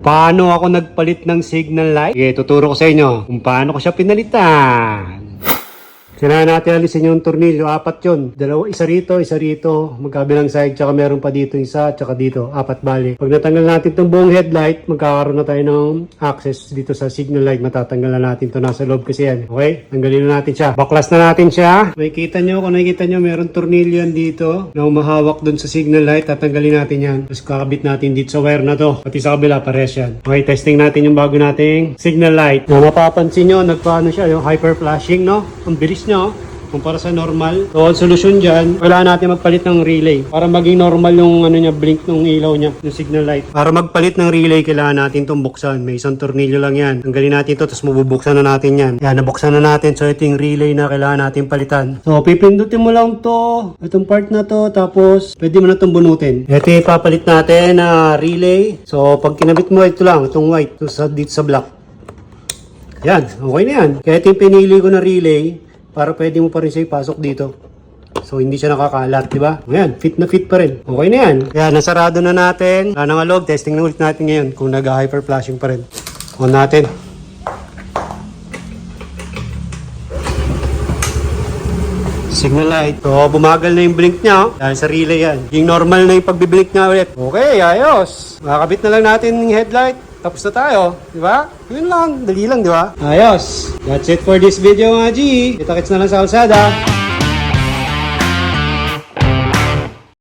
Paano ako nagpalit ng signal light? Sige, tuturo ko sa inyo kung paano ko siya pinalitan. Kailangan natin alisin yung tornilyo. 4 yun. Isa rito, magkabilang side, tsaka meron pa dito isa, tsaka dito. 4 bali. Pag natanggal natin itong buong headlight, magkakaroon na tayo ng access dito sa signal light. Matatanggal na natin ito. Nasa loob kasi yan. Okay? Tanggalin na natin siya. Baklas na natin siya. Kung nakikita nyo, meron tornilyo yan dito na umahawak dun sa signal light. Tatanggalin natin yan. Tapos kakabit natin dito sa wire na to. Pati sa kabila, pares yan. Okay, testing natin yung bago nating signal light. Na mapapansin nyo, nagpaano siya, yung hyper flashing, no? Ang bilis nyo kumpara sa normal. So, ang solusyon dyan, kailangan natin magpalit ng relay para maging normal yung blink ng ilaw niya, yung signal light. Para magpalit ng relay, kailangan natin itong buksan. May isang tornilyo lang yan. Tanggalin natin ito, tapos mabubuksan na natin yan. Yan, nabuksan na natin. So, ito yung relay na kailangan natin palitan. So, pipindutin mo lang to, itong part na to, tapos pwede mo na itong bunutin. Ito yung ipapalit natin na relay. So, pag kinabit mo, ito lang, itong white, dito sa black. Yan, okay na yan. Kaya ito yung pinili ko na relay para pwede mo pa rin siya ipasok dito. So, hindi siya nakakalat, di ba? Ayan, fit na fit pa rin. Okay na yan. Kaya, nasarado na natin. Wala nang loob. Testing na ulit natin ngayon kung nag-hyper flashing pa rin. On natin. Signal light. So, bumagal na yung blink niya. Dahil sa relay yan. Yung normal na yung pagbiblink niya ulit. Okay, ayos. Makakabit na lang natin yung headlight. Tapos na tayo, di ba? Yun lang, dali lang, di ba? Ayos. That's it for this video mga G. Kita-kits na lang sa kalsada.